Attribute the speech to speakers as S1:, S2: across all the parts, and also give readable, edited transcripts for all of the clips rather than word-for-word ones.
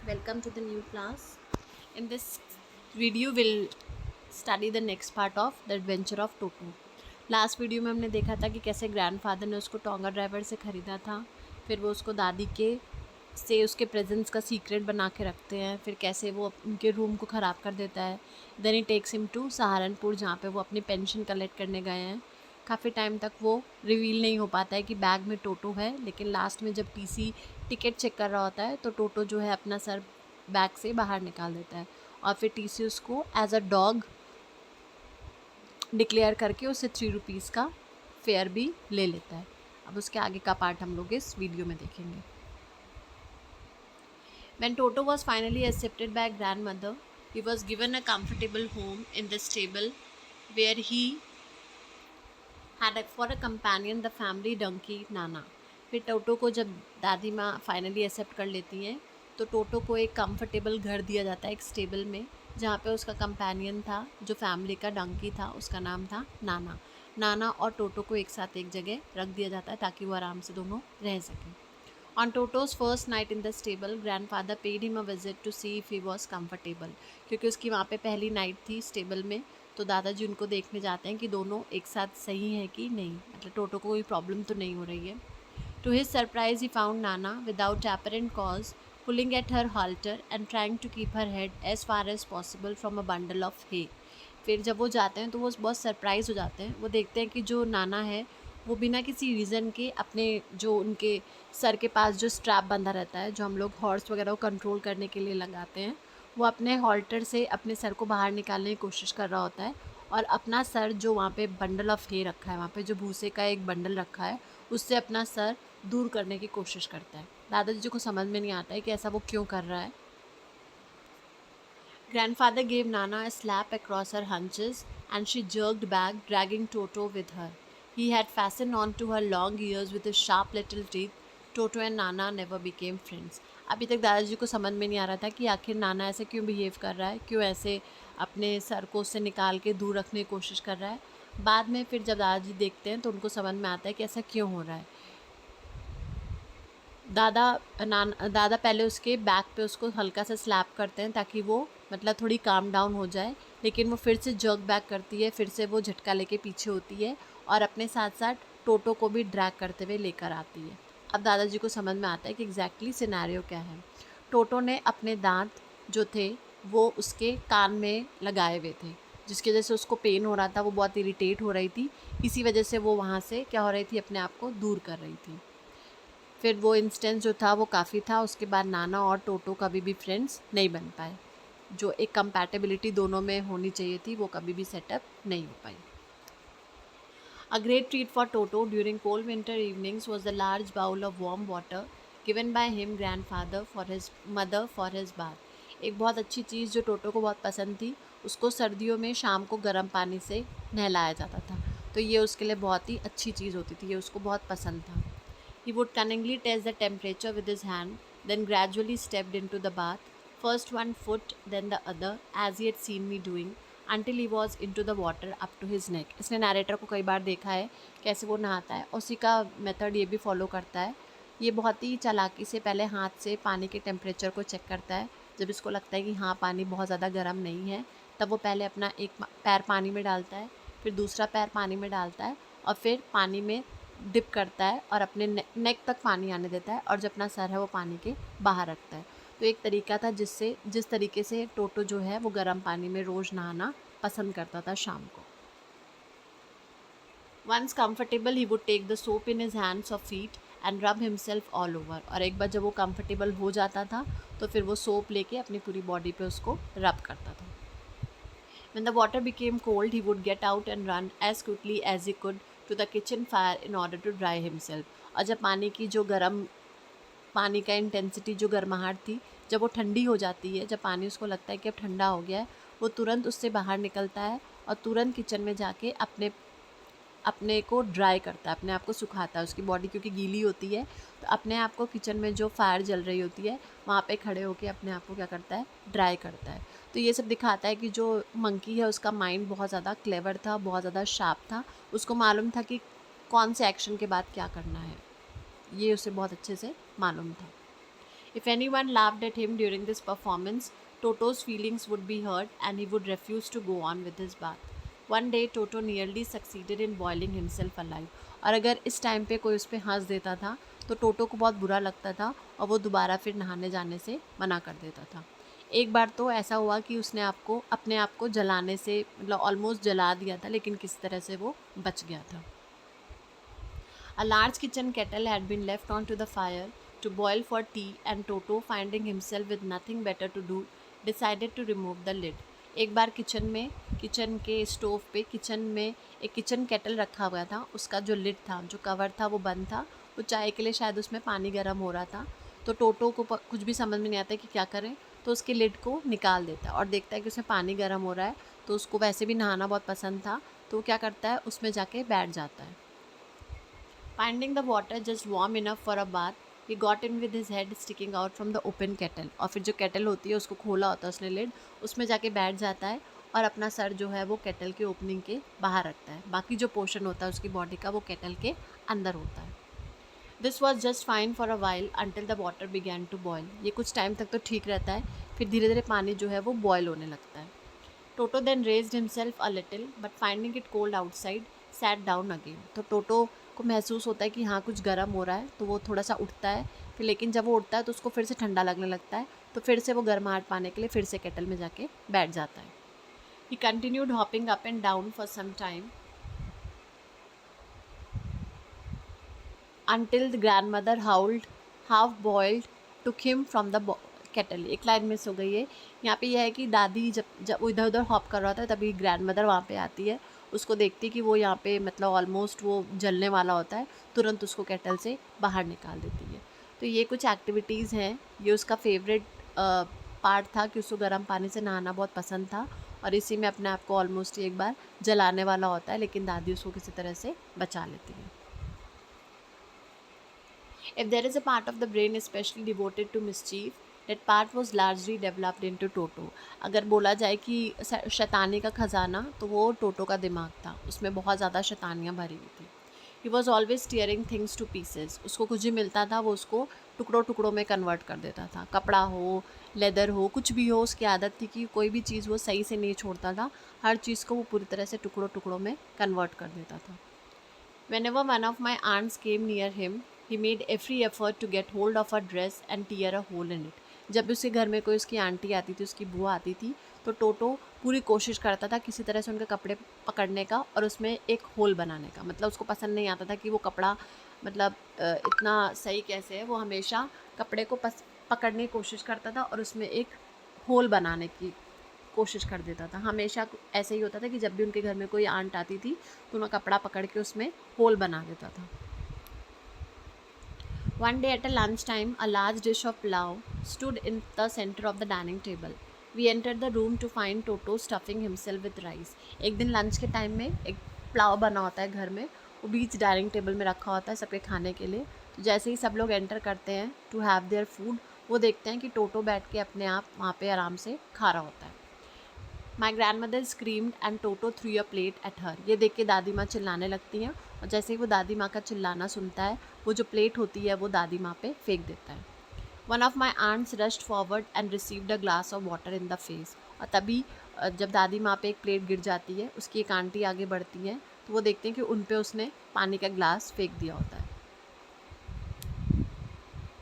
S1: Welcome to the new class. In this video, we'll study the next part of the adventure of Toto. Last video में हमने देखा था कि कैसे grandfather ने उसको टोंगा ड्राइवर से ख़रीदा था, फिर वो उसको दादी के से उसके प्रेजेंस का सीक्रेट बना के रखते हैं, फिर कैसे वो उनके रूम को ख़राब कर देता है. Then he takes him to Saharanpur जहाँ पे वो अपनी पेंशन कलेक्ट करने गए हैं. काफ़ी टाइम तक वो रिवील नहीं हो पाता है कि बैग में टोटो है, लेकिन लास्ट में जब टीसी टिकट चेक कर रहा होता है तो टोटो जो है अपना सर बैग से बाहर निकाल देता है और फिर टीसी उसको एज अ डॉग डिक्लेयर करके उससे ₹3 का फेयर भी ले लेता है. अब उसके आगे का पार्ट हम लोग इस वीडियो में देखेंगे. When Toto was finally accepted by grandmother, he was given a comfortable home in the stable where he had for a companion the family donkey Nana. फिर टोटो को जब दादी माँ फाइनली एक्सेप्ट कर लेती हैं तो टोटो को एक कंफर्टेबल घर दिया जाता है एक स्टेबल में, जहाँ पे उसका कंपेनियन था जो फैमिली का डंकी था, उसका नाम था नाना. नाना और टोटो को एक साथ एक जगह रख दिया जाता है ताकि वो आराम से दोनों रह सकें. On Toto's first night in the stable, grandfather paid him a visit to see if he was comfortable. क्योंकि उसकी वहाँ पे पहली नाइट थी स्टेबल में, तो दादाजी उनको देखने जाते हैं कि दोनों एक साथ सही हैं कि नहीं, मतलब टोटो को कोई प्रॉब्लम तो नहीं हो रही है. To his surprise, he found Nana without apparent cause, pulling at her halter and trying to keep her head as far as possible from a bundle of hay. फिर जब वो जाते हैं तो वो बहुत सरप्राइज़ हो जाते हैं. वो देखते हैं कि जो नाना है वो बिना किसी रीज़न के अपने जो उनके सर के पास जो स्ट्रैप बंधा रहता है, जो हम लोग हॉर्स वगैरह को कंट्रोल करने के लिए लगाते हैं, वो अपने हॉल्टर से अपने सर को बाहर निकालने की कोशिश कर रहा होता है और अपना सर जो वहाँ पे बंडल ऑफ हे रखा है, वहाँ पे जो भूसे का एक बंडल रखा है, उससे अपना सर दूर करने की कोशिश करता है. दादाजी को समझ में नहीं आता है कि ऐसा वो क्यों कर रहा है. Grandfather gave Nana a slap across her haunches and she jerked back, dragging Toto with her. He had fastened on to her long ears with his sharp little teeth. Toto and Nana never became friends. अभी तक दादाजी को समझ में नहीं आ रहा था कि आखिर नाना ऐसे क्यों बिहेव कर रहा है, क्यों ऐसे अपने सर को उससे निकाल के दूर रखने की कोशिश कर रहा है. बाद में फिर जब दादाजी देखते हैं तो उनको समझ में आता है कि ऐसा क्यों हो रहा है. दादा पहले उसके बैक पे उसको हल्का सा स्लैप करते हैं ताकि वो मतलब थोड़ी काम डाउन हो जाए, लेकिन वो फिर से जर्क बैक करती है, फिर से वो झटका लेके पीछे होती है और अपने साथ साथ टोटो को भी ड्रैग करते हुए लेकर आती है. अब दादाजी को समझ में आता है कि एग्जैक्टली सिनेरियो क्या है. टोटो ने अपने दांत जो थे वो उसके कान में लगाए हुए थे, जिसकी वजह से उसको पेन हो रहा था, वो बहुत इरिटेट हो रही थी. इसी वजह से वो वहाँ से क्या हो रही थी, अपने आप को दूर कर रही थी. फिर वो इंस्टेंस जो था वो काफ़ी था. उसके बाद नाना और टोटो कभी भी फ्रेंड्स नहीं बन पाए. जो एक कंपैटिबिलिटी दोनों में होनी चाहिए थी वो कभी भी सेटअप नहीं हो पाई. A great treat for Toto during cold winter evenings was the large bowl of warm water given by him grandfather for his mother for his bath. एक बहुत अच्छी चीज़ जो टोटो को बहुत पसंद थी, उसको सर्दियों में शाम को गर्म पानी से नहलाया जाता था, तो ये उसके लिए बहुत ही अच्छी चीज़ होती थी, ये उसको बहुत पसंद था. He would cunningly test the temperature with his hand, then gradually stepped into the bath, first one foot, then the other, as he had seen me doing, until he was into the water up to his neck. इसने narrator को कई बार देखा है कैसे वो नहाता है, उसी का मेथड ये भी फॉलो करता है. ये बहुत ही चालाकी से पहले हाथ से पानी के टेम्परेचर को चेक करता है. जब इसको लगता है कि हाँ पानी बहुत ज़्यादा गर्म नहीं है, तब वो पहले अपना एक पैर पानी में डालता है, फिर दूसरा पैर पानी में डालता है और फिर पानी में डिप करता है और अपने नेक तक पानी आने देता है और जो अपना सर है वो पानी के बाहर रखता है. तो एक तरीका था जिस तरीके से टोटो जो है वो गर्म पानी में रोज़ नहाना पसंद करता था शाम को. Once comfortable he would take the soap in his hands और feet and rub himself all over. और एक बार जब वो कंफर्टेबल हो जाता था तो फिर वो सोप लेके अपनी पूरी बॉडी पे उसको रब करता था. When the water became cold, he would get out and run as quickly as he could to the kitchen fire in order to dry himself. और जब पानी का इंटेंसिटी जो गर्माहट थी, जब वो ठंडी हो जाती है, जब पानी उसको लगता है कि अब ठंडा हो गया है, वो तुरंत उससे बाहर निकलता है और तुरंत किचन में जाके अपने अपने को ड्राई करता है, अपने आप को सुखाता है. उसकी बॉडी क्योंकि गीली होती है तो अपने आप को किचन में जो फायर जल रही होती है वहाँ पे खड़े होकर अपने आप को क्या करता है, ड्राई करता है. तो ये सब दिखाता है कि जो मंकी है उसका माइंड बहुत ज़्यादा क्लेवर था, बहुत ज़्यादा शार्प था. उसको मालूम था कि कौन से एक्शन के बाद क्या करना है, ये उसे बहुत अच्छे से मालूम था. If anyone laughed at him during this performance, Toto's feelings would be hurt and he would refuse to go on with his bath. One day Toto nearly succeeded in boiling himself alive. और अगर इस time पे कोई उस पर हंस देता था तो टोटो को बहुत बुरा लगता था और वो दोबारा फिर नहाने जाने से मना कर देता था। एक बार तो ऐसा हुआ कि उसने अपने आप को जलाने से मतलब ऑलमोस्ट जला दिया था, लेकिन किस तरह से वो बच गया था। A large kitchen kettle had been left onto the fire to boil for tea, and Toto, finding himself with nothing better to do, decided to remove the lid. एक बार किचन के स्टोव पे किचन में एक kitchen kettle रखा हुआ था, उसका जो लिड था, जो कवर था, वो बंद था। वो चाय के लिए शायद उसमें पानी गर्म हो रहा था, तो टोटो को कुछ भी समझ में नहीं आता कि क्या करें, तो उसके लिड को निकाल देता है और देखता है कि उसमें पानी गर्म हो रहा है। तो उसको वैसे भी नहाना बहुत पसंद था, तो वो क्या करता है, उसमें जाके बैठ जाता है। Finding the water just warm enough for a bath, he got in with his head sticking out from the open kettle. और फिर जो केटल होती है उसको खोला होता है उसने लिड, उसमें जाके बैठ जाता है और अपना सर जो है वो केटल के ओपनिंग के बाहर रखता है। बाकी जो पोर्शन होता है उसकी बॉडी का वो केटल के अंदर होता है। This was just fine for a while until the water began to boil. ये कुछ टाइम तक तो ठीक रहता है, फिर धीरे धीरे पानी जो है वो बॉयल होने लगता है। Toto then raised himself a little but finding it cold outside sat down again. तो टोटो को महसूस होता है कि हाँ कुछ गर्म हो रहा है, तो वो थोड़ा सा उठता है, फिर लेकिन जब वो उठता है तो उसको फिर से ठंडा लगने लगता है, तो फिर से वो गर्माहट पाने के लिए फिर से केटल में जाके बैठ जाता है। He continued hopping up and down for some time until the grandmother howled, half boiled, took him from the kettle। एक लाइन मिस हो गई है यहाँ पे। यह है कि दादी जब वो इधर उधर हॉप कर रहा था तभी ग्रैंडमदर वहाँ पे आती है, उसको देखती कि वो यहाँ पे मतलब ऑलमोस्ट वो जलने वाला होता है, तुरंत उसको केटल से बाहर निकाल देती है। तो ये कुछ एक्टिविटीज़ हैं। ये उसका फेवरेट पार्ट था कि उसको गर्म पानी से नहाना बहुत पसंद था, और इसी में अपने आप को ऑलमोस्ट एक बार जलाने वाला होता है, लेकिन दादी उसको किसी तरह से बचा लेती है। If there is a part of the brain especially devoted to mischief, that part was largely developed into Toto। अगर बोला जाए कि शैतानी का खजाना, तो वो टोटो का दिमाग था, उसमें बहुत ज़्यादा शैतानियाँ भरी हुई थी। He was always tearing things to pieces। उसको कुछ भी मिलता था वो उसको टुकड़ों टुकड़ों में कन्वर्ट कर देता था। कपड़ा हो, लेदर हो, कुछ भी हो, उसकी आदत थी कि कोई भी चीज़ वो सही से नहीं छोड़ता था, हर चीज़ को वो पूरी तरह से टुकड़ों टुकड़ों में कन्वर्ट कर देता था। Whenever one of my aunts came near him, he made every effort to get hold of her dress and tear a hole in it। जब भी उसके घर में कोई उसकी आंटी आती थी, उसकी बुआ आती थी, तो टोटो पूरी कोशिश करता था किसी तरह से उनके कपड़े पकड़ने का और उसमें एक होल बनाने का। मतलब उसको पसंद नहीं आता था कि वो कपड़ा मतलब इतना सही कैसे है, वो हमेशा कपड़े को पकड़ने की कोशिश करता था और उसमें एक होल बनाने की कोशिश कर देता था। हमेशा ऐसे ही होता था कि जब भी उनके घर में कोई आंट आती थी तो उन्हें कपड़ा पकड़ के उसमें होल बना देता था। One day at a lunch time, a large dish of pulao stood in the center of the dining table. We entered the room to find Toto stuffing himself with rice। एक दिन lunch के time में एक पुलाव बना होता है घर में, वो बीच डाइनिंग टेबल में रखा होता है सबके खाने के लिए। तो जैसे ही सब लोग एंटर करते हैं टू हैव देयर फूड, वो देखते हैं कि टोटो बैठ के अपने आप वहाँ पे आराम से खा रहा होता है। My grand mother screamed and Toto through a plate at her. ये देख के दादी माँ चिल्लाने लगती हैं, और जैसे ही वो दादी माँ का चिल्लाना सुनता है, वो जो प्लेट होती है वो दादी माँ पे फेंक देता है। One of my aunts rushed forward and received a glass of water in the face. और तभी जब दादी माँ पे एक प्लेट गिर जाती है, उसकी एक आंटी आगे बढ़ती हैं, तो वो देखते हैं कि उन पे उसने पानी का ग्लास फेंक दिया होता है।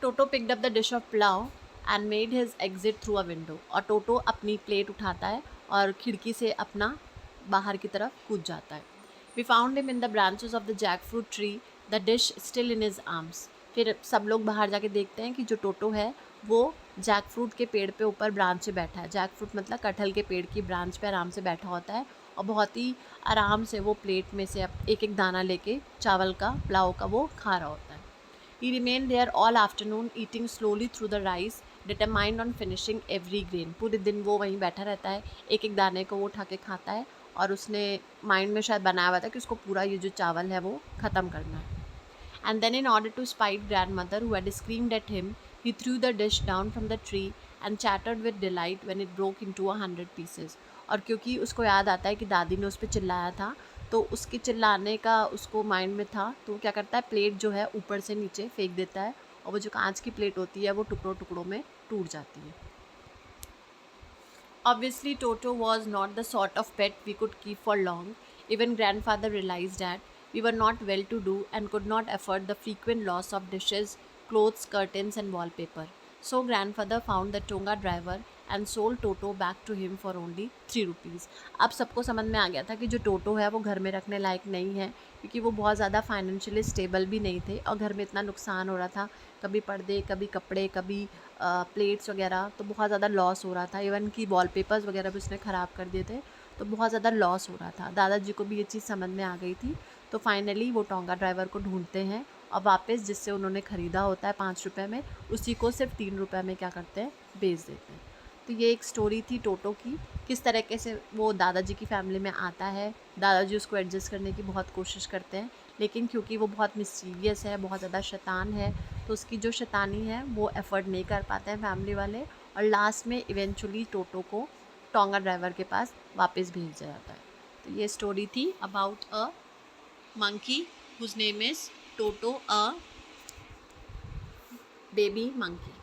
S1: Toto picked up the dish of pulao and made his exit through a window. और टोटो अपनी प्लेट उठाता है और खिड़की से अपना बाहर की तरफ कूद जाता है। We found him in the branches of the jackfruit tree, the dish still in his arms. फिर सब लोग बाहर जाके देखते हैं कि जो टोटो है वो जैक फ्रूट के पेड़ पे ऊपर ब्रांच से बैठा है। जैक फ्रूट मतलब कटहल के पेड़ की ब्रांच पे आराम से बैठा होता है, और बहुत ही आराम से वो प्लेट में से एक एक दाना लेके चावल का पुलाव का वो खा रहा होता है। He remained there all afternoon eating slowly through the rice, determined on finishing every grain। पूरे दिन वो वहीं बैठा रहता है, एक एक दाने को वो उठा के खाता है, और उसने माइंड में शायद बनाया हुआ था कि उसको पूरा ये जो चावल है वो ख़त्म करना है। And then in order to spite grandmother who had screamed at him, he threw the dish down from the tree and chattered with delight when it broke into 100 pieces। और क्योंकि उसको याद आता है कि दादी ने उस पर चिल्लाया था, तो उसके चिल्लाने का उसको माइंड में था, तो वो क्या करता है, प्लेट जो है ऊपर से नीचे फेंक देता है और वो जो कांच की प्लेट होती है वो टुकड़ों टुकड़ों में टूट जाती है। Obviously, Toto was not the sort of pet we could keep for long. Even grandfather realized that we were not well to do and could not afford the frequent loss of dishes, clothes, curtains, and wallpaper. So, grandfather found the Tonga driver and sold Toto back to him for only 3 rupees. अब सबको समझ में आ गया था कि जो टोटो है वो घर में रखने लायक नहीं है, क्योंकि वो बहुत ज़्यादा फाइनेंशियली स्टेबल भी नहीं थे और घर में इतना नुकसान हो रहा था, कभी पर्दे, कभी कपड़े, कभी प्लेट्स वगैरह, तो बहुत ज़्यादा लॉस हो रहा था। इवन कि वॉलपेपर्स वगैरह भी उसने ख़राब कर दिए थे, तो बहुत ज़्यादा लॉस हो रहा था। दादाजी को भी ये चीज़ समझ में आ गई थी, तो फाइनली वो टोंगा ड्राइवर को ढूंढते हैं और वापस जिससे उन्होंने ख़रीदा होता है 5 रुपये में, उसी को सिर्फ 3 रुपये में क्या करते हैं, बेच देते हैं। तो ये एक स्टोरी थी टोटो की, किस तरीके से वो दादाजी की फैमिली में आता है। दादाजी उसको एडजस्ट करने की बहुत कोशिश करते हैं, लेकिन क्योंकि वो बहुत मिस्चीवियस है, बहुत ज़्यादा शैतान है, तो उसकी जो शैतानी है वो एफर्ट नहीं कर पाते हैं फैमिली वाले, और लास्ट में इवेंचुअली टोटो को टोंगा ड्राइवर के पास वापस भेज दिया जाता है। तो ये स्टोरी थी about a monkey whose name is Toto, a baby monkey.